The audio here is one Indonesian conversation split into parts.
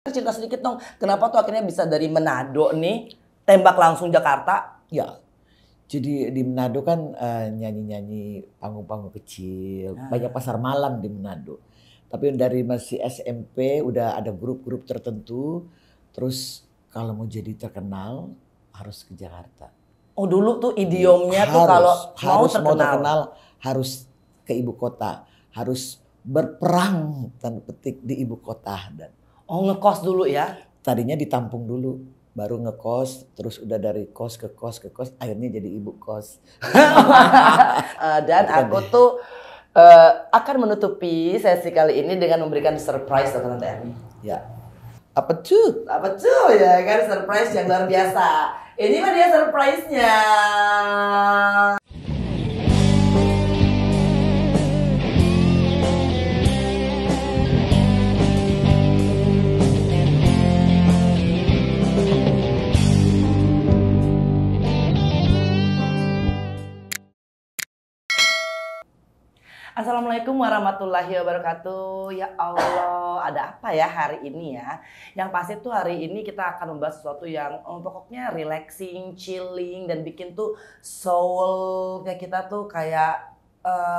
Cerita sedikit dong, kenapa tuh akhirnya bisa dari Manado nih, tembak langsung Jakarta? Ya, jadi di Manado kan nyanyi-nyanyi panggung-panggung kecil, banyak pasar malam di Manado. Tapi dari masih SMP udah ada grup-grup tertentu, terus kalau mau jadi terkenal harus ke Jakarta. Oh dulu tuh idiomnya tuh kalau mau terkenal harus ke ibu kota, harus berperang tanda petik di ibu kota. Dan oh ngekos dulu ya? tadinya ditampung dulu, baru ngekos, terus udah dari kos ke kos ke kos, akhirnya jadi ibu kos. Dan aku tuh akan menutupi sesi kali ini dengan memberikan surprise ke Tante Ermi. Ya, apa tuh? Apa tuh ya kan, surprise yang luar biasa. Ini mah dia surprise-nya. Assalamualaikum warahmatullahi wabarakatuh. Ya Allah, ada apa ya hari ini ya? Yang pasti tuh hari ini kita akan membahas sesuatu yang pokoknya relaxing, chilling, dan bikin tuh soul kayak kita tuh kayak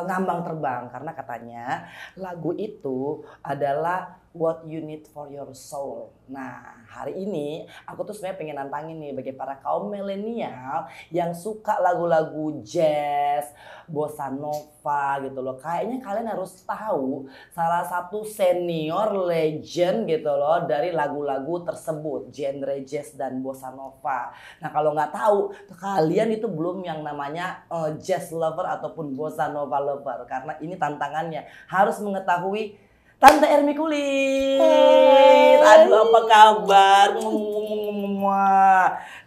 ngambang terbang. Karena katanya lagu itu adalah what you need for your soul. Nah, hari ini aku tuh sebenarnya pengen nantangin nih bagi para kaum milenial yang suka lagu-lagu jazz, bossa nova gitu loh. Kayaknya kalian harus tahu salah satu senior legend gitu loh dari lagu-lagu tersebut, genre jazz dan bossa nova. Nah, kalau nggak tahu, kalian itu belum yang namanya jazz lover ataupun bossa nova lover. Karena ini tantangannya harus mengetahui Tante Ermi Kulit. Aduh, apa kabar?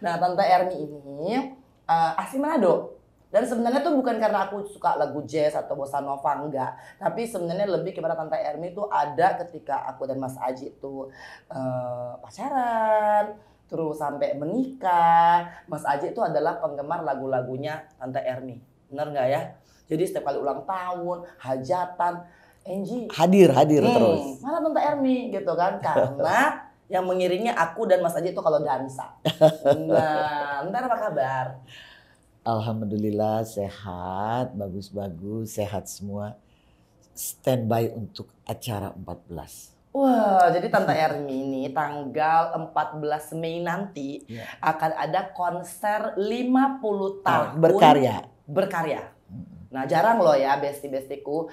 Nah, Tante Ermi ini asli Manado. Dan sebenarnya tuh bukan karena aku suka lagu jazz atau bossa nova, enggak. Tapi sebenarnya lebih kepada Tante Ermi itu ada ketika aku dan Mas Aji itu pacaran. Terus sampai menikah. Mas Aji itu adalah penggemar lagu-lagunya Tante Ermi. Bener nggak ya? Jadi setiap kali ulang tahun, hajatan, Angie hadir terus. Malah Tante Ermi gitu kan, karena yang mengiringnya aku dan Mas Aji itu kalau dansa. Nah, ntar apa kabar? Alhamdulillah sehat, bagus-bagus, sehat semua. Standby untuk acara 14. Wah, jadi Tante Ermi ini tanggal 14 Mei nanti akan ada konser 50 tahun berkarya. Nah, jarang loh ya besti-bestiku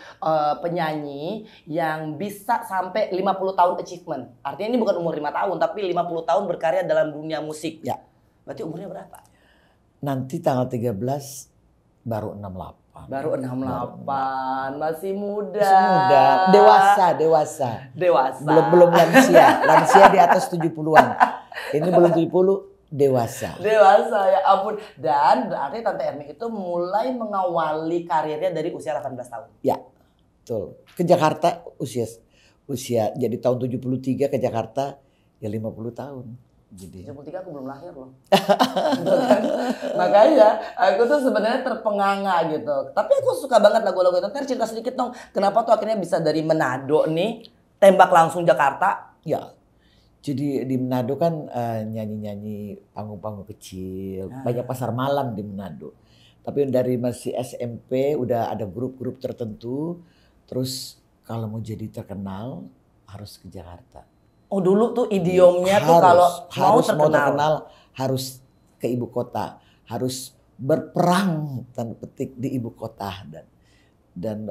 penyanyi yang bisa sampai 50 tahun achievement. Artinya ini bukan umur 5 tahun, tapi 50 tahun berkarya dalam dunia musik. Ya. Berarti umurnya berapa? Nanti tanggal 13 baru 68. Baru 68, masih muda. Masih muda, dewasa. Belum lansia. Lansia di atas 70-an. Ini belum 70. Dewasa ya ampun. Dan berarti Tante Ermi itu mulai mengawali karirnya dari usia 18 tahun. Ya, betul. Ke Jakarta usia jadi tahun 73 ke Jakarta ya 50 tahun. Jadi 73 aku belum lahir loh. Makanya aku tuh sebenarnya terpenganga gitu. Tapi aku suka banget lagu-lagu itu. Ntar cerita sedikit dong, kenapa tuh akhirnya bisa dari Manado nih tembak langsung Jakarta? Ya. Jadi di Manado kan nyanyi-nyanyi panggung-panggung kecil, banyak pasar malam di Manado. Tapi dari masih SMP udah ada grup-grup tertentu, terus kalau mau jadi terkenal harus ke Jakarta. Oh dulu tuh idiomnya tuh kalau mau terkenal harus ke ibu kota, harus berperang tanda petik di ibu kota. Dan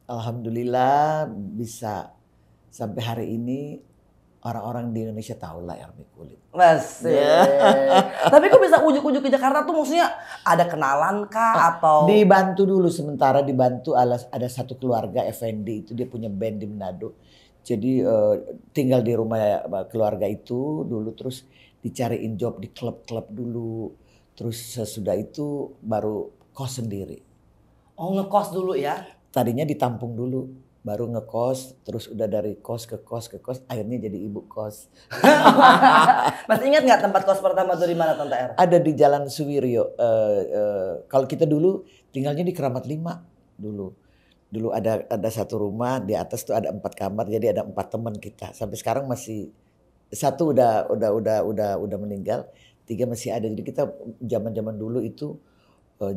alhamdulillah bisa sampai hari ini orang-orang di Indonesia tahu lah Ermi Kulit. Masih. Tapi kok bisa ujuk-ujuk ke Jakarta tuh maksudnya ada kenalan kah atau? Dibantu dulu sementara, ada satu keluarga Effendi itu dia punya band di Manado. Jadi tinggal di rumah keluarga itu dulu, terus dicariin job di klub-klub dulu. Terus sesudah itu baru kos sendiri. Oh ngekos dulu ya? Tadinya ditampung dulu. Baru ngekos, terus udah dari kos ke kos ke kos, akhirnya jadi ibu kos. Masih ingat nggak tempat kos pertama tuh di mana Tante Er? Ada di Jalan Suwiryo. Kalau kita dulu tinggalnya di Keramat 5 dulu. Dulu ada satu rumah di atas tuh ada 4 kamar, jadi ada 4 teman kita. Sampai sekarang masih satu udah meninggal, 3 masih ada. Jadi kita zaman-zaman dulu itu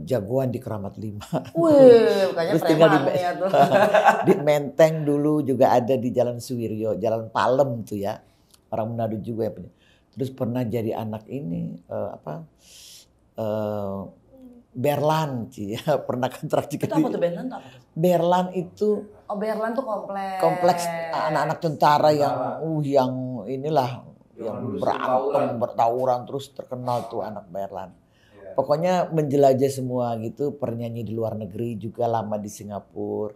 jagoan di Keramat 5. Wih, bukannya Terus tinggal preman nih ya tuh. di Menteng dulu juga ada di Jalan Suwiryo, Jalan Palem tuh ya. Orang Manado juga ya punya. Terus pernah jadi anak ini Berlan ya, pernah kontrak juga. Itu apa tuh Berlan tuh apa tuh? Berlan itu Oh Berlan tuh kompleks. kompleks anak-anak tentara yang inilah yang berantem, bertawuran terus terkenal tuh anak Berlan. Pokoknya menjelajah semua gitu, pernyanyi di luar negeri juga lama di Singapura.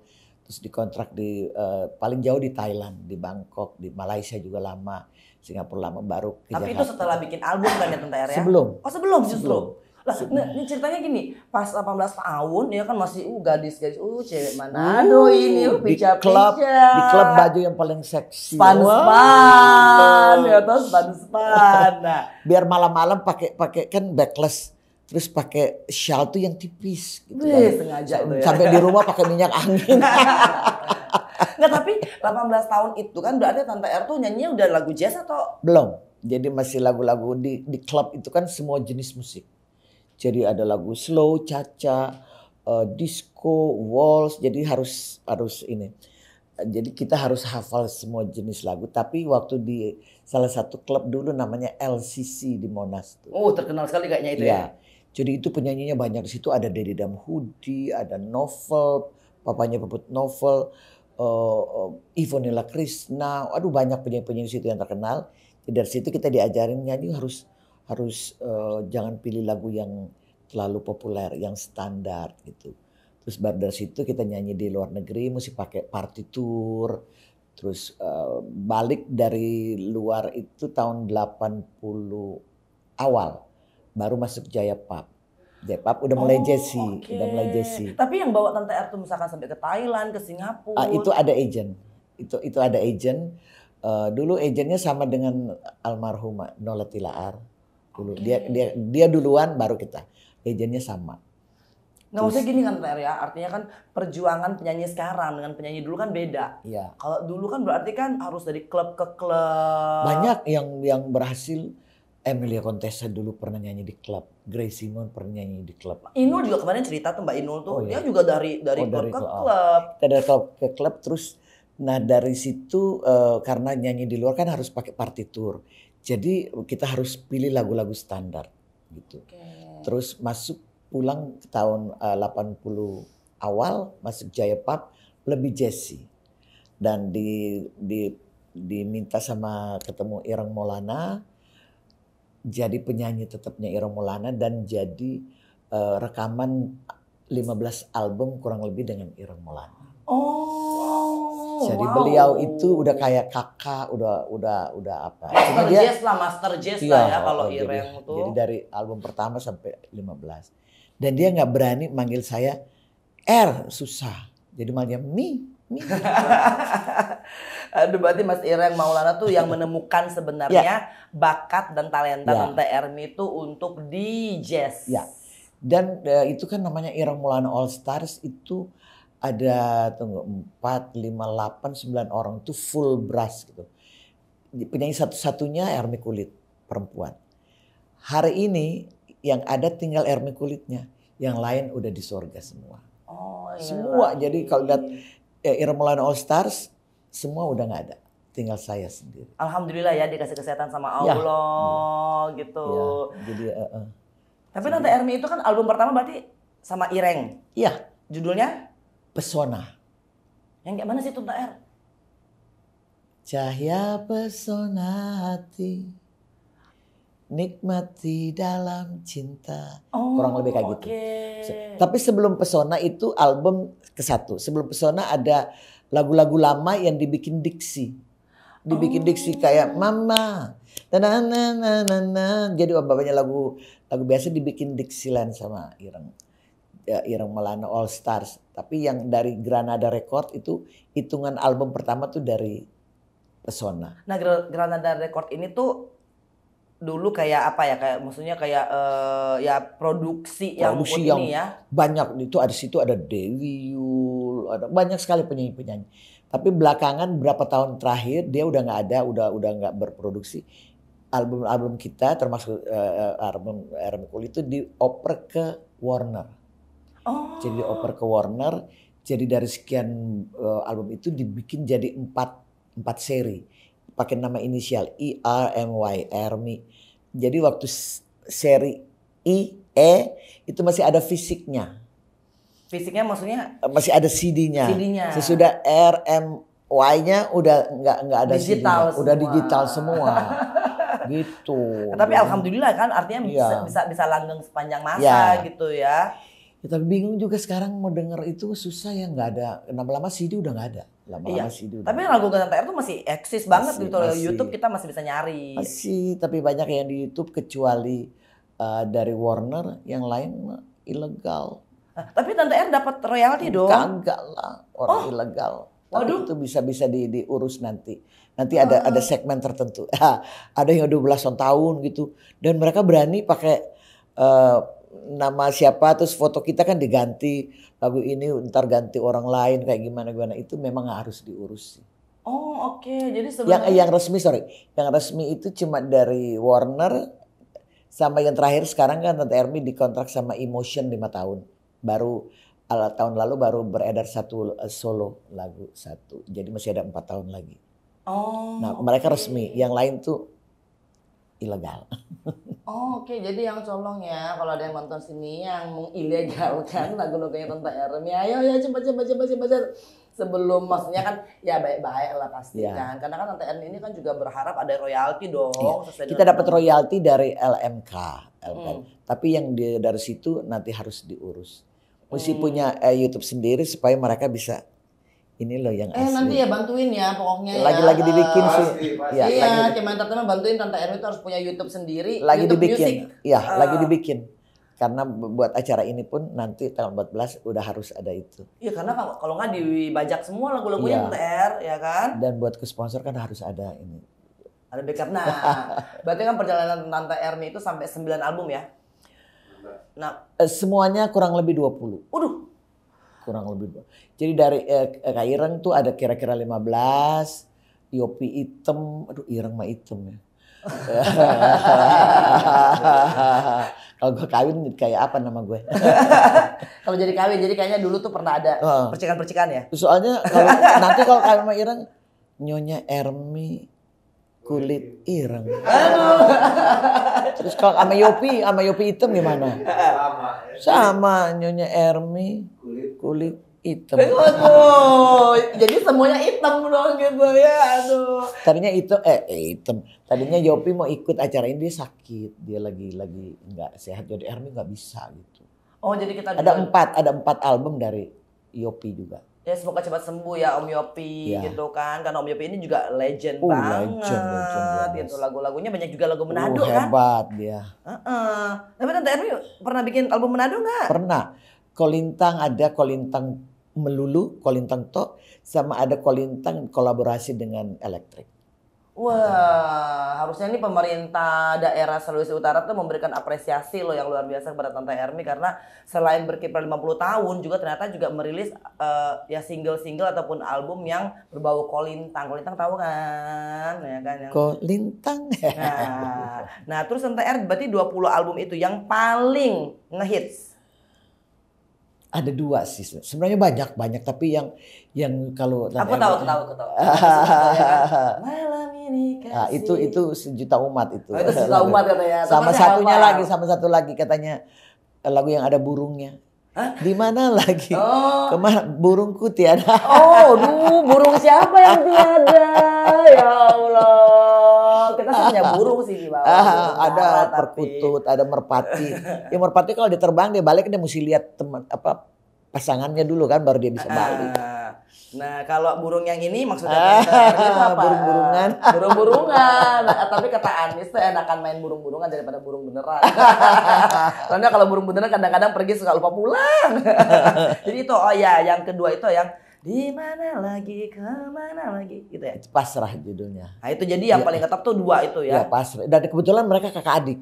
Terus dikontrak di paling jauh di Thailand, di Bangkok, di Malaysia juga lama, Singapura lama, baru ke Tapi itu Jakarta. setelah bikin album kan ya Tante R ya? Sebelum. Oh sebelum justru. Lah, ini ceritanya gini, pas 18 tahun ya kan masih gadis-gadis, cewek Manado ini, di pica-pica. di klub baju yang paling seksi. Span-span, ya toh span-span. Nah, Biar malam-malam pakai kan backless, terus pakai shawl tuh yang tipis gitu wih, kan. sengaja itu ya. Sampai di rumah pakai minyak angin. Nggak, tapi 18 tahun itu kan berarti Tante R tuh nyanyinya udah lagu jazz atau? Belum. Jadi masih lagu-lagu di klub itu kan semua jenis musik. Jadi ada lagu slow, cha-cha, disco, waltz. Jadi harus ini. Jadi kita harus hafal semua jenis lagu. Tapi waktu di salah satu klub dulu namanya LCC di Monas tuh. Oh terkenal sekali kayaknya itu ya. Jadi itu penyanyinya banyak. Di situ ada Deddy Damhudi, ada Novel, papanya Puput Novel, Ivonila Krishna. Aduh banyak penyanyi-penyanyi situ yang terkenal. Jadi dari situ kita diajarin nyanyi harus jangan pilih lagu yang terlalu populer, yang standar gitu. Terus baru dari situ kita nyanyi di luar negeri, mesti pakai partitur. Terus balik dari luar itu tahun 80 awal, baru masuk Jaya Pub. Jaya Pub udah mulai Jesse, udah mulai Jesse. Tapi yang bawa Tante R tuh misalkan sampai ke Thailand, ke Singapura. Itu ada agent, itu ada agent. Dulu agentnya sama dengan almarhumah Nola Tilaar. Dulu dia duluan baru kita, agentnya sama. Nggak maksudnya gini kan Tante R ya, artinya kan perjuangan penyanyi sekarang dengan penyanyi dulu kan beda. Iya. Kalau dulu kan berarti kan harus dari klub ke klub. Banyak yang berhasil. Emilia Contessa dulu pernah nyanyi di klub, Grace Simon pernah nyanyi di klub. Inul juga kemarin cerita tuh Mbak Inul tuh, Oh, iya. dia juga dari klub ke klub. Kita dari klub ke klub terus, nah dari situ karena nyanyi di luar kan harus pakai partitur. Jadi kita harus pilih lagu-lagu standar gitu. Terus pulang ke tahun 80 awal masuk Jaya Pub lebih jazzy. Dan diminta sama ketemu Ireng Maulana jadi penyanyi tetapnya Ireng Maulana dan jadi rekaman 15 album kurang lebih dengan Ireng Maulana. Jadi beliau itu udah kayak kakak, udah apa. Master jazz lah ya kalau Ireng tuh. Jadi dari album pertama sampai 15. Dan dia nggak berani manggil saya R, susah. Jadi manggilnya Mi. Aduh berarti Mas Ireng Maulana tuh yang menemukan sebenarnya bakat dan talenta Tante Ermi itu untuk di jazz. Ya. Dan itu kan namanya Ireng Maulana All Stars itu ada 4, 5, 8, 9 orang itu full brass gitu. Penyanyi satu-satunya Ermi Kulit perempuan. Hari ini yang ada tinggal Ermi Kulitnya, yang lain udah di sorga semua. Semua. Jadi kalau lihat Ireng Maulana All Stars semua udah nggak ada, tinggal saya sendiri. Alhamdulillah ya dikasih kesehatan sama Allah gitu. Ya, jadi tapi Tante Ermi itu kan album pertama berarti sama Ireng. Iya. Judulnya Pesona. Yang kayak mana sih Tante R? Cahaya pesona hati, nikmati dalam cinta. Kurang lebih kayak gitu. Tapi sebelum Pesona itu album ke-1. Sebelum Pesona ada lagu-lagu lama yang dibikin diksi. Dibikin diksi kayak Mama. Jadi bapaknya lagu biasa dibikin Dixieland sama Ireng. Ireng Maulana All Stars. Tapi yang dari Granada Record itu hitungan album pertama tuh dari Pesona. Nah Granada Record ini tuh dulu kayak apa ya, kayak maksudnya kayak ya produksi yang ini ya. Banyak itu ada situ ada Dewi Yul, ada banyak sekali penyanyi-penyanyi. Tapi belakangan berapa tahun terakhir dia udah nggak ada, udah nggak berproduksi. Album-album kita termasuk album Ermi Kul itu dioper ke Warner. Oh. Jadi dioper ke Warner. Jadi dari sekian album itu dibikin jadi 4 seri. Pakai nama inisial ERMY, Ermi. Jadi waktu seri E itu masih ada fisiknya. Fisiknya maksudnya? Masih ada CD-nya. CD-nya. Sesudah RMY-nya udah nggak ada digital CD-nya. Udah digital semua. Gitu. Tapi alhamdulillah kan artinya bisa langgeng sepanjang masa gitu ya. Ya, tapi bingung juga sekarang mau denger itu susah ya, nggak ada. Lama-lama CD udah nggak ada. Lama-lama CD udah. Tapi lagu Tante R tuh masih eksis banget gitu loh. YouTube kita masih bisa nyari. Masih, tapi banyak yang di YouTube kecuali dari Warner, yang lain ilegal. Tapi Tante R dapat royalti dong? Kagak lah, orang ilegal. Tapi itu bisa diurus nanti. Nanti ada segmen tertentu. Ada yang 12 tahun gitu. Dan mereka berani pakai nama siapa, terus foto kita kan diganti. Lagu ini ntar ganti orang lain kayak gimana. Itu memang harus diurus sih. Oh oke. Jadi sebenarnya yang resmi itu cuma dari Warner, sama yang terakhir sekarang kan Tante Ermi dikontrak sama Emotion 5 tahun. Baru tahun lalu baru beredar satu solo lagu satu. Jadi masih ada 4 tahun lagi. Oh. Nah mereka resmi, yang lain tuh ilegal. Oh, oke. Jadi yang colong ya, kalau ada yang nonton sini yang mengilegalkan lagu-lagunya Tante Ermi, ayo cepat. Sebelum maksudnya kan ya baik-baik lah pasti kan. Karena kan Tante Ermi ini kan juga berharap ada royalti dong. Kita dapat royalti dari LMK. Tapi yang dari situ nanti harus diurus. Mesti punya YouTube sendiri supaya mereka bisa ini loh yang asli. Nanti ya bantuin ya pokoknya lagi dibikin sih. Iya, Kemen bantuin Tante Ermi itu harus punya YouTube sendiri. Lagi YouTube dibikin. Music. Iya, lagi dibikin. Karena buat acara ini pun nanti tanggal 14 udah harus ada itu. Iya, karena kalau nggak dibajak semua lagu-lagunya Tante R, ya kan? Dan buat ke sponsor kan harus ada ini. Ada backup. Nah, berarti kan perjalanan Tante Ermi itu sampai 9 album ya? Nah, semuanya kurang lebih 20. Waduh. Kurang lebih. Jadi dari Kak Ireng tuh ada kira-kira 15, Yopi Item, aduh Ireng mah Item ya. Kalau gue kawin kayak apa nama gue? Kalau jadi kawin, jadi kayaknya dulu tuh pernah ada percikan-percikan ya? Soalnya nanti kalau kawin sama Ireng, Nyonya Ermi kulit ireng. Aduh. Terus kalau sama Yopi Item gimana? Sama Nyonya Ermi kulit hitam. Aduh, jadi semuanya hitam dong gitu ya. Aduh. Tadinya hitam. Tadinya Yopi mau ikut acara ini, dia sakit, dia lagi nggak sehat, jadi Ermi nggak bisa gitu. Oh jadi kita ada 4 album dari Yopi juga. Ya semoga cepat sembuh ya Om Yopi gitu kan, karena Om Yopi ini juga legend banget. Legend gitu. Lagu-lagunya banyak juga lagu Manado kan. Hebat dia. Tapi Tante Ermi pernah bikin album Manado nggak? Pernah. Kolintang ada, Kolintang melulu, Kolintang tok, sama ada Kolintang kolaborasi dengan Elektrik. Wah, harusnya ini pemerintah daerah Sulawesi Utara tuh memberikan apresiasi loh yang luar biasa kepada Tante Ermi, karena selain berkiprah 50 tahun juga ternyata juga merilis ya single-single ataupun album yang berbau kolintang. Kolintang tahu kan? Ya kan yang Kolintang. Nah, terus Tante Ermi berarti 20 album itu yang paling ngehits. Ada 2 sih. Sebenarnya banyak tapi yang kalau aku tahu. Malam ini kasih. Itu sejuta umat itu. Itu sejuta umat katanya. Sama satu lagi katanya lagu yang ada burungnya. Hah? Di mana lagi? Kemana burungku tiada. Burung siapa yang tiada? Ya Allah. Kita sih punya burung sih di bawah. Ada perkutut, ada merpati. Ya merpati kalau dia terbang dia balik dia mesti lihat pasangannya dulu kan baru dia bisa balik. Nah kalau burung yang ini maksudnya itu apa? Burung-burungan. Burung-burungan. Tapi kata Anis tuh enakan main burung-burungan daripada burung beneran. Karena kalau burung beneran kadang-kadang pergi suka lupa pulang. Jadi itu yang kedua itu yang di mana lagi, kemana lagi gitu ya. Pasrah judulnya. Nah itu jadi yang paling ketap tuh 2 itu ya. Ya pasrah. Dan kebetulan mereka kakak adik.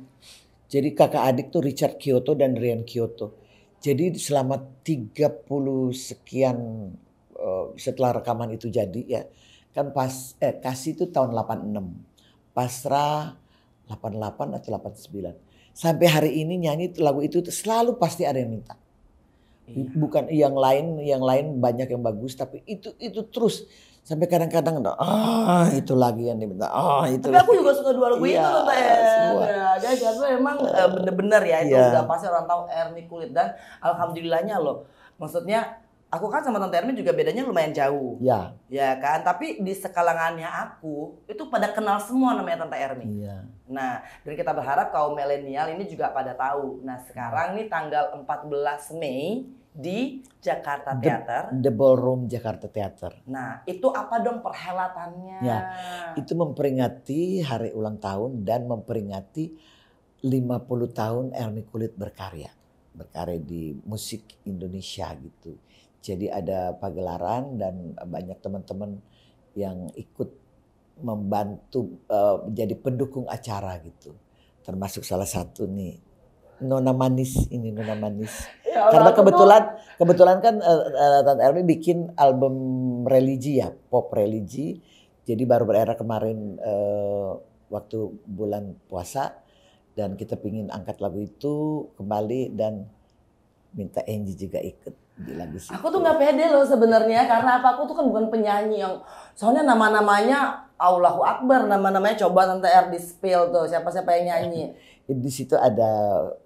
Jadi kakak adik tuh Richard Kyoto dan Rian Kyoto. Jadi selama 30 sekian setelah rekaman itu jadi ya, kan Kasih itu tahun 86, Pasrah 88 atau 89. Sampai hari ini nyanyi lagu itu selalu pasti ada yang minta. Iya. Bukan yang lain banyak yang bagus, tapi itu terus. Sampai kadang-kadang itu lagi yang diminta. Itu. Tapi aku juga suka dua lagu itu loh, Teh. Jadi emang bener-bener ya itu udah pasti orang tahu Erni Kulit, dan alhamdulillahnya loh. Maksudnya aku kan sama Tante Ermi juga bedanya lumayan jauh. Ya. Ya kan, tapi di sekalangannya aku itu pada kenal semua namanya Tante Ermi. Iya. Nah, dan kita berharap kaum milenial ini juga pada tahu. Nah, sekarang nih tanggal 14 Mei di Jakarta Theater. The Ballroom Jakarta Theater. Nah, itu apa dong perhelatannya? Ya, itu memperingati hari ulang tahun dan memperingati 50 tahun Erni Kulit berkarya di musik Indonesia gitu. Jadi ada pagelaran dan banyak teman-teman yang ikut membantu jadi pendukung acara gitu. Termasuk salah satu nih Nona Manis. Ya, karena kebetulan kan Tante Ermi bikin album religi ya, pop religi. Jadi baru beredar kemarin waktu bulan puasa, dan kita pingin angkat lagu itu kembali dan minta Angie juga ikut di lagu situ. Aku tuh nggak pede loh sebenarnya, karena apa, aku tuh kan bukan penyanyi yang soalnya nama-namanya Allahu Akbar, nama-namanya coba Tante R di spill tuh siapa-siapa yang nyanyi. Di situ ada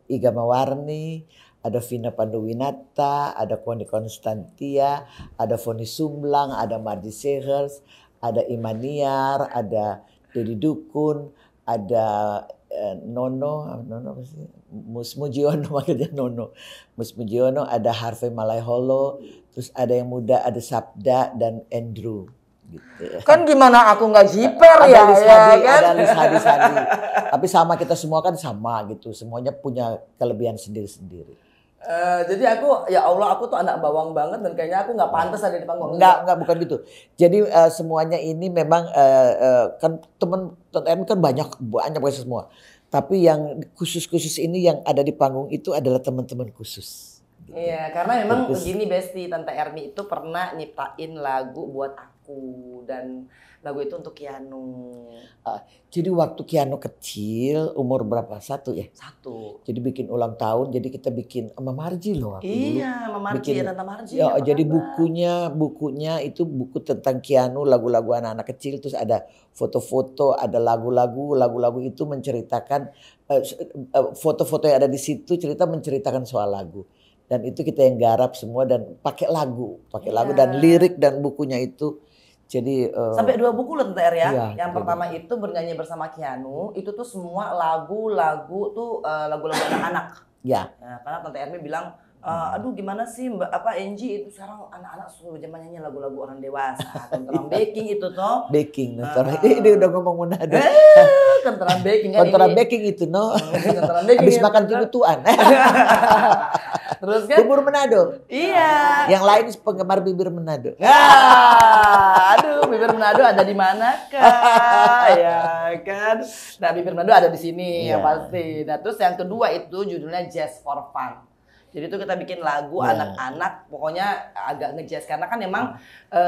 Iga Mawarni, ada Vina Panduwinata, ada Koni Konstantia, ada Foni Sumblang, ada Marji Segers, ada Imaniar, ada Dedi Dukun, ada Nono Mus Mujiono, makanya Nono Mus Mujiono, ada Harvey Malaiholo, terus ada yang muda, ada Sabda dan Andrew gitu. Kan gimana aku nggak jiper ya, ada Lis Hadi. Tapi sama, kita semua kan sama gitu, semuanya punya kelebihan sendiri-sendiri. Jadi aku, ya Allah, aku tuh anak bawang banget dan kayaknya aku nggak pantas ada di panggung. Enggak, bukan gitu. Jadi semuanya ini memang kan teman kan banyak semua. Tapi yang khusus ini yang ada di panggung itu adalah teman-teman khusus. Gitu. Iya, karena memang begini Besti, Tante Ermi itu pernah nyiptain lagu buat aku, dan lagu itu untuk Keanu. Jadi waktu Keanu kecil, umur berapa? 1 ya? 1. Jadi bikin ulang tahun, jadi kita bikin sama Marji loh aku. Iya, sama Marji ya, Tante Marji. Ya, jadi bukunya itu buku tentang Keanu, lagu-lagu anak-anak kecil, terus ada foto-foto, ada lagu-lagu itu menceritakan foto-foto yang ada di situ menceritakan soal lagu. Dan itu kita yang garap semua dan pakai lagu dan lirik dan bukunya itu. Jadi sampai 2 buku loh Tante R ya. Iya, yang pertama itu Bernyanyi Bersama Keanu, itu tuh semua lagu-lagu tuh lagu-lagu anak-anak. Ya. Nah, karena Tante Ermi bilang, aduh gimana sih Angie itu sekarang anak-anak suruh zamannya lagu-lagu orang dewasa. Tentang baking itu toh. Baking, ini udah ngomong Manado. Tentang baking kan. Tentang baking itu no. Habis makan tutuan. Terus kan? Bubur Manado. Iya. Yang lain penggemar bibir Manado. Aduh, bibir Manado ada di mana kak? Ya kan. Nah, bibir Manado ada di sini ya pasti. Nah, terus yang kedua itu judulnya Jazz for Fun. Jadi itu kita bikin lagu anak-anak, pokoknya agak ngejazz, karena kan memang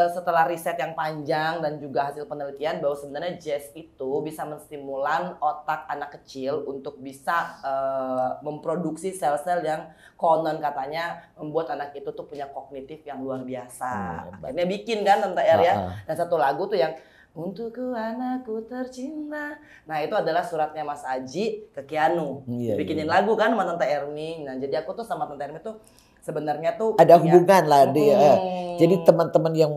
setelah riset yang panjang dan juga hasil penelitian bahwa sebenarnya jazz itu bisa menstimulan otak anak kecil untuk bisa memproduksi sel-sel yang konon katanya membuat anak itu tuh punya kognitif yang luar biasa. Akhirnya bikin kan Tante R ya. Dan satu lagu tuh yang Untukku anakku tercinta. Nah itu adalah suratnya Mas Aji ke Keanu. Bikinin lagu kan sama Tante Ermi. Nah jadi aku tuh sama Tante Ermi tuh sebenarnya tuh ada hubungan lah dia. Jadi teman-teman yang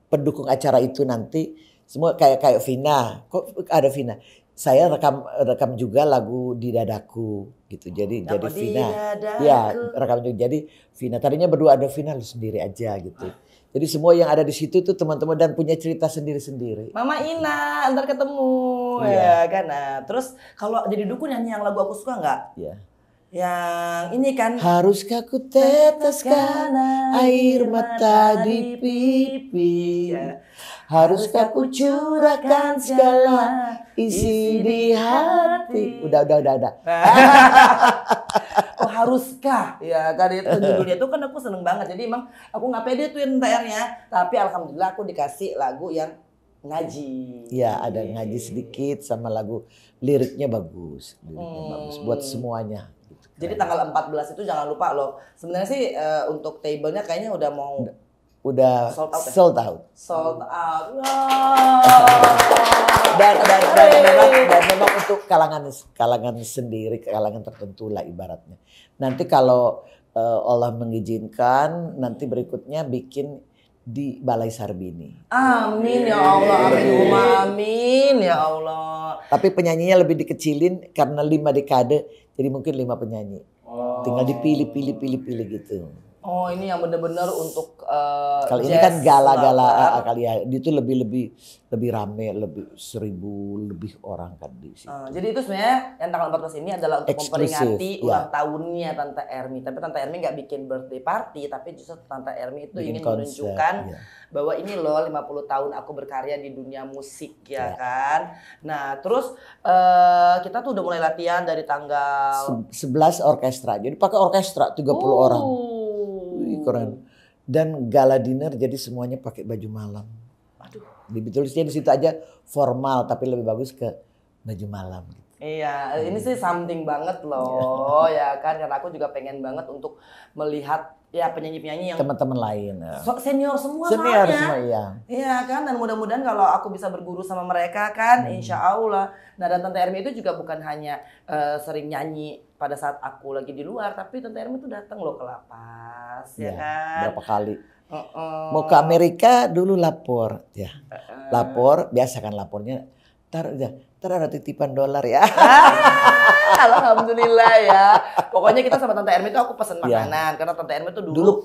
pendukung acara itu nanti semua kayak Vina. Kok ada Vina? Saya rekam juga lagu Di Dadaku gitu. Jadi Vina. Ya, rekam juga. Jadi Vina tadinya berdua, ada Vina lu sendiri aja gitu. Jadi semua yang ada di situ tuh teman-teman dan punya cerita sendiri-sendiri. Mama Ina, ntar ketemu ya kan. Nah, terus kalau jadi dukun nyanyi yang lagu aku suka nggak? Iya. Yang ini kan. Haruskah ku teteskan air mata di pipi? Haruskah ku curahkan segala isi di hati? Udah. Oh, haruskah ya kan itu judulnya itu kan aku seneng banget. Jadi emang aku nggak pede tuh TR-nya, tapi alhamdulillah aku dikasih lagu yang ngaji. Iya, ada ngaji sedikit sama lagu liriknya bagus. Liriknya bagus buat semuanya. Gitu. Jadi tanggal 14 itu jangan lupa loh. Sebenarnya sih untuk table-nya kayaknya udah mau udah sold out. Ya? Sold out. Sold out. Dan memang untuk kalangan sendiri, kalangan tertentu lah ibaratnya. Nanti kalau Allah mengizinkan, nanti berikutnya bikin di Balai Sarbini. Amin ya Allah, amin ya Allah. Tapi penyanyinya lebih dikecilin karena 5 dekade, jadi mungkin 5 penyanyi. Tinggal dipilih gitu. Oh ini yang benar-benar untuk kalau ini kan gala-gala kali ya, itu lebih rame, lebih 1000 lebih orang kan di situ. Jadi itu sebenarnya yang tanggal 14 ini adalah untuk Eksklusif, memperingati ulang tahunnya Tante Ermi. Tapi Tante Ermi nggak bikin birthday party, tapi justru Tante Ermi itu ingin menunjukkan bahwa ini loh 50 tahun aku berkarya di dunia musik ya kan. Nah terus kita tuh udah mulai latihan dari tanggal 11 orkestra, jadi pakai orkestra 30 orang. Keren. Dan gala dinner jadi semuanya pakai baju malam. Aduh. Ditulisnya di situ aja formal tapi lebih bagus ke baju malam. Gitu. Iya, ini sih something banget loh ya kan karena aku juga pengen banget untuk melihat ya penyanyi-penyanyi yang teman-teman lain. Senior semua senior soalnya. Semua iya. Iya kan dan mudah-mudahan kalau aku bisa berguru sama mereka kan insya Allah. Nah dan Tante Ermi itu juga bukan hanya sering nyanyi pada saat aku lagi di luar tapi Tante Ermi itu datang loh ke Lapas ya kan. Berapa kali. Mau ke Amerika dulu lapor ya. Lapor biasa kan lapornya ntar ada titipan dolar ya. Alhamdulillah ya. Pokoknya kita sama Tante Ermi itu aku pesen makanan karena Tante Ermi itu dulu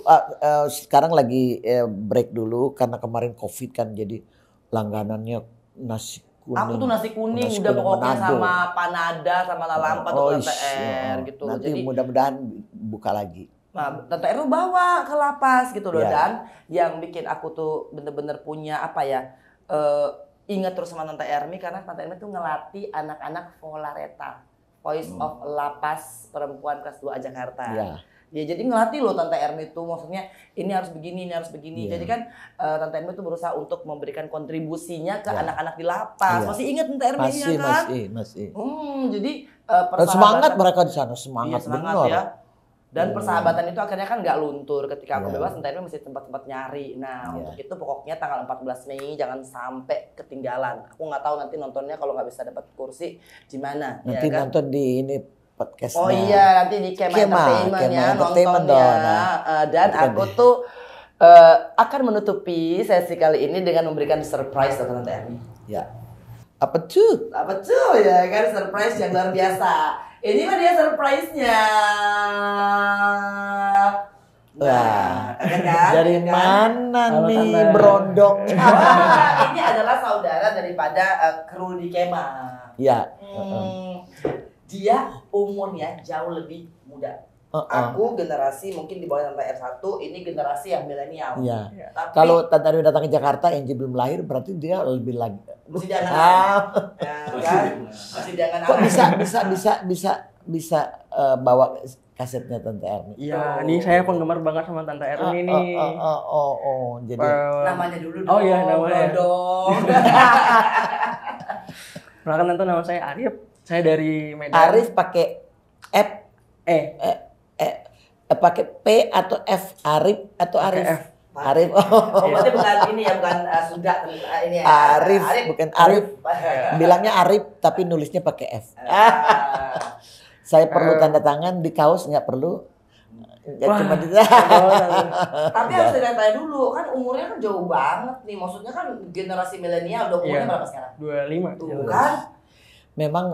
sekarang lagi break dulu karena kemarin Covid kan jadi langganannya nasi kuning. Aku tuh nasi kuning udah pokoknya Manado. Sama Panada sama Lalampa tuh Tante R gitu. Nanti jadi mudah-mudahan buka lagi. Nah, Tante R bawa ke Lapas gitu loh dan yang bikin aku tuh bener-bener punya apa ya ingat terus sama Tante Ermi karena Tante Ermi tuh ngelatih anak-anak Volareta, Voice of Lapas Perempuan kelas 2 Jakarta. Ya jadi ngelatih loh Tante Ermi tuh maksudnya ini harus begini, ini harus begini. Jadi kan Tante Ermi tuh berusaha untuk memberikan kontribusinya ke anak-anak di Lapas. Masih ingat Tante Ermi ya kan? Masih. Jadi semangat mereka di sana, semangat benar. Ya. Dan persahabatan itu akhirnya kan nggak luntur ketika aku bebas, Tante Ermi mesti tempat-tempat nyari. Nah untuk itu pokoknya tanggal 14 Mei jangan sampai ketinggalan. Aku nggak tahu nanti nontonnya kalau nggak bisa dapat kursi gimana. Nanti ya kan? Nonton di ini podcastnya. Oh iya nanti di Kema Entertainment ya nontonnya. Dan aku tuh akan menutupi sesi kali ini dengan memberikan surprise ke Tante Ermi. Ya. Apa tuh? Apa tuh ya kan surprise yang luar biasa. Ini mah dia surprise-nya. Wah, kan? dari mana nih berondongnya? Wah, ini adalah saudara daripada kru di Kema. Iya. Dia umurnya jauh lebih muda. Aku generasi mungkin di bawah Tante R1, ini generasi yang milenial. Iya. Kalau Tante Ermi datang ke Jakarta, Angie belum lahir, berarti dia lebih lagi. Masih jangan. Masih jangan. Kok bisa bawa kasetnya Tante Ermi? Iya, ini saya penggemar banget sama Tante Ermi nih. Jadi namanya dulu dong. Oh iya, namanya. Dong. Perkenalkan Tante, nama saya Arif. Saya dari Medan. Arif pakai F pakai P atau F? Arif atau Arif? F. Arif. Oh, berarti bukan ini ya, bukan Sunda ini ya. Arif, bukan Arif. Bilangnya Arif tapi nulisnya pakai F. Saya perlu tanda tangan di kaos, nggak perlu. Cuma Tapi harus ditanya dulu, kan umurnya kan jauh banget nih. Maksudnya kan generasi milenial udah umurnya berapa sekarang? 25. Tuh kan. Memang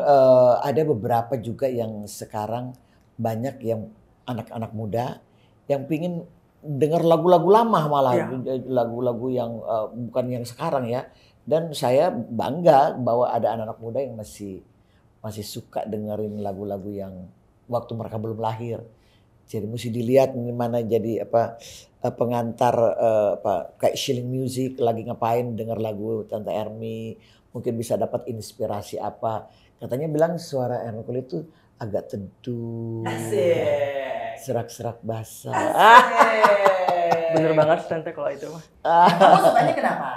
ada beberapa juga yang sekarang banyak yang anak-anak muda yang pingin dengar lagu-lagu lama malah lagu-lagu yang bukan yang sekarang ya. Dan saya bangga bahwa ada anak-anak muda yang masih suka dengerin lagu-lagu yang waktu mereka belum lahir. Jadi mesti dilihat gimana jadi pengantar kayak Shilling Music lagi ngapain denger lagu Tante Ermi, mungkin bisa dapat inspirasi apa. Katanya bilang suara Ermi Kulit itu agak teduh. Asik. Serak-serak basah. Bener banget tante kalau itu mah. Kamu sukanya kenapa?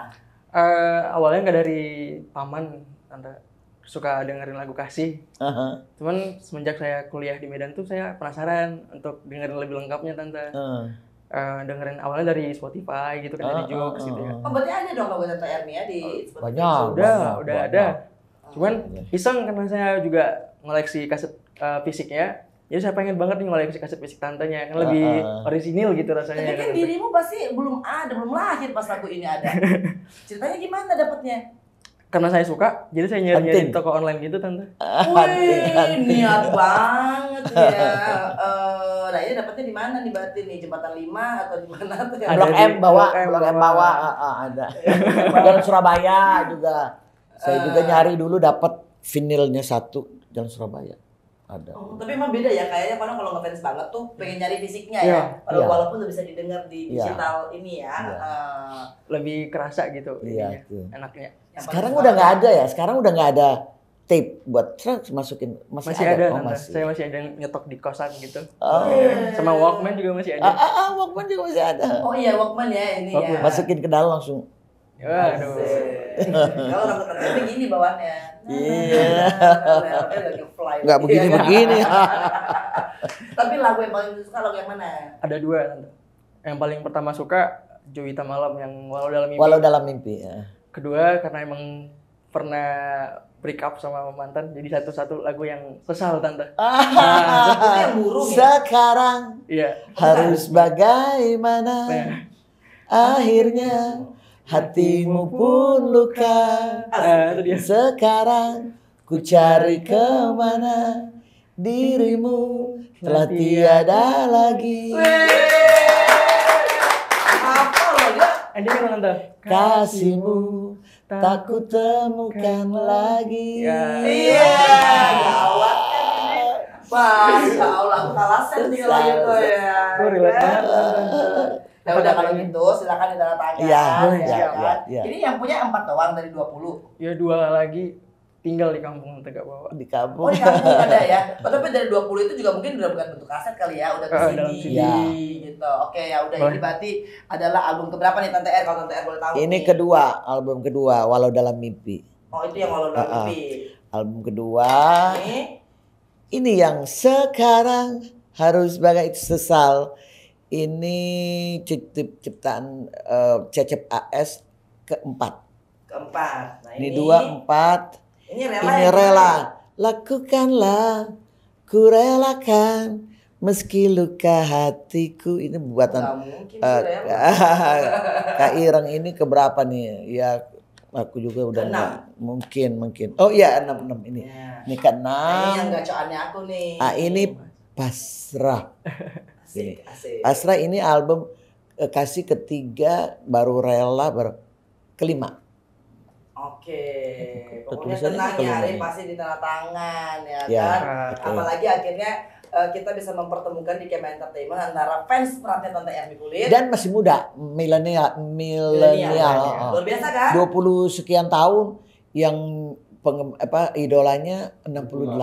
Awalnya nggak dari paman tante, suka dengerin lagu kasih. Cuman semenjak saya kuliah di Medan tuh saya penasaran untuk dengerin lebih lengkapnya tante. Dengerin awalnya dari Spotify gitu kan, dari Joox gitu ya. Oh, berarti ada dong lagu Tante Erni ya di Spotify? Banyak. Udah ada. Cuman iseng karena saya juga ngoleksi kaset fisiknya. Jadi saya pengen banget nih ngoleksi kaset fisik tantenya, kan lebih orisinil gitu rasanya. Tapi kan dirimu pasti belum lahir pas lagu ini ada. Ceritanya gimana dapetnya? Karena saya suka, jadi saya nyari di toko online gitu tante. Wih, niat banget ya. Nah ini dapetnya di mana nih berarti nih, Jembatan 5 atau di mana tuh? Blok M bawah ada. Jalan Surabaya juga. Saya juga nyari dulu dapat vinilnya satu Jalan Surabaya. Ada. Oh, tapi emang beda ya kayaknya, karena kalau ngefans banget tuh pengen nyari fisiknya ya. Walaupun udah bisa didengar di digital ini ya. Lebih kerasa gitu Iya, enaknya. Sekarang udah nggak ada ya. Sekarang udah nggak ada tape buat masukin. Masih ada tante. Saya masih ada nyetok di kosan gitu. Sama Walkman juga masih ada. Walkman juga masih ada. Oh iya, Walkman ya ini ya. Masukin ke dalam langsung. Aduh. Kalau nonton TV gini bawaannya. Iya. Nggak Nggak begini. Tapi lagu yang paling suka lagu yang mana? Ada dua tante. Yang paling pertama suka Juwita Malam yang Walau Dalam Mimpi. Walau Dalam Mimpi. Ya. Kedua karena emang pernah break up sama mantan, jadi satu lagu yang sesal tante. Itu yang burung ya? Sekarang harus bagaimana? Akhirnya hatimu pun luka. Itu dia. Sekarang ku cari kemana, dirimu telah tiada lagi. Apa loh dia? Endingnya tante. Kasihmu tak ku temukan lagi. Iya, gawat kan ini. Masya Allah, aku kalah set nih lagu itu ya. Relate banget. Ya udah kalau gitu silakan ditandatangani. Iya, kan? iya. Ini yang punya 4 doang dari 20. Ya 2 lagi tinggal di kampung Tegak Bawah. Di Oh kampung. di kampung ada ya. Oh, tapi dari 20 itu juga mungkin udah bukan bentuk kaset kali ya, udah ke dalam CD CD. gitu. Oke ya udah, ini berarti adalah album keberapa nih Tante R, kalau Tante R boleh tahu? Ini nih. kedua, album kedua, Walau Dalam Mimpi. Oh itu yang Walau Dalam Mimpi. Album kedua. Ini yang Sekarang Harus Bagai Sesal. Ini ciptaan Cecep AS keempat. Nah, ini 2, 4. Ini rela. Lakukanlah, ku relakan, meski luka hatiku. Ini buatan Kak Ireng. Ini keberapa nih? Ya aku juga udah mungkin. Oh iya 6 ini. Ya. Ini ke-6. Ini yang gacoannya aku nih. Ini Pasrah. Asik. Pasrah ini album kasih ketiga, baru Rela baru kelima. Oke, pokoknya tenang ya, hari pasti ditandatangan ya kan. Apalagi akhirnya kita bisa mempertemukan di Kema Entertainment antara fans beratnya Tante Erni Kulit dan masih muda, milenial. Luar biasa kan? 20 sekian tahun yang idolanya 68.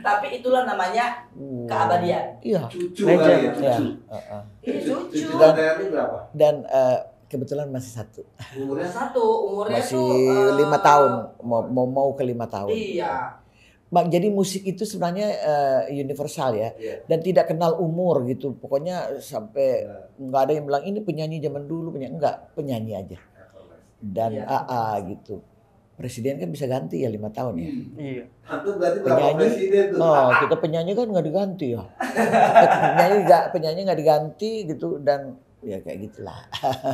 Tapi itulah namanya keabadian. Iya. Cucu kali ya. Cucu. Tante Erni berapa? Dan kebetulan masih satu. Umurnya masih tuh 5 tahun, mau ke 5 tahun. Iya. Jadi musik itu sebenarnya universal ya, dan tidak kenal umur gitu. Pokoknya sampai nggak ada yang bilang ini penyanyi zaman dulu, penyanyi aja. Dan gitu. Presiden kan bisa ganti ya 5 tahun ya. Iya. Antum berarti berapa presiden tuh? Kita penyanyi kan nggak diganti ya. penyanyi nggak diganti gitu, dan ya kayak gitulah.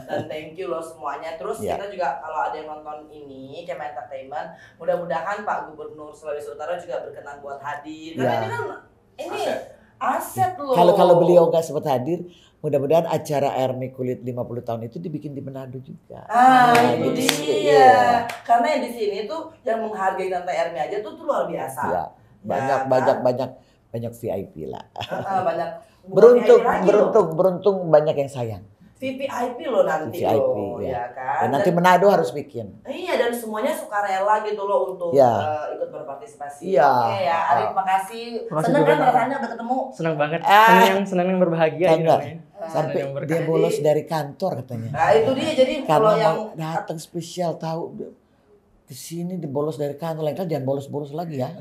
Dan thank you loh semuanya. Terus kita juga kalau ada yang nonton ini Kema Entertainment, mudah-mudahan Pak Gubernur Sulawesi Utara juga berkenan buat hadir. Karena ini aset loh. Kalau beliau nggak sempat hadir, mudah-mudahan acara Erni Kulit 50 tahun itu dibikin di Manado juga. Itu dia. Karena yang di sini tuh yang menghargai Tante Erni aja tuh luar biasa. Ya, banyak VIP lah. Banyak. Beruntung banyak yang sayang. VVIP loh nanti VVIP, loh, ya. ya kan? Dan nanti Manado harus bikin. Iya, dan semuanya sukarela gitu loh untuk ikut berpartisipasi. Iya. Oke ya, Arif makasih. Makasih Seneng juga, kan Tante. rasanya udah ketemu? Senang banget. Ah. Senang yang berbahagia Tahu gitu nggak? namanya. Sampai Senang yang dia bolos dari kantor katanya. Nah itu dia, jadi Karena kalau yang mau datang spesial tahu kesini dibolos dari kantor, lain kan jangan bolos-bolos lagi ya.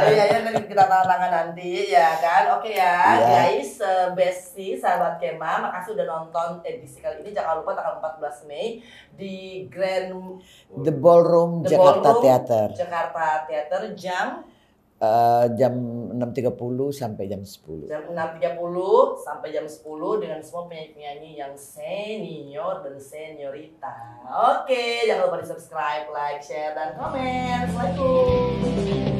iya nanti kita tanda tangan nanti ya kan. Oke ya guys, Besti sahabat Kema, makasih udah nonton edisi kali ini. Jangan lupa tanggal 14 Mei di The Ballroom Jakarta Theater. Jakarta Theater Jam 6.30 sampai jam 10. jam 6.30 sampai jam 10 dengan semua penyanyi-penyanyi yang senior dan seniorita. Oke, jangan lupa di subscribe, like, share, dan komen. Assalamualaikum.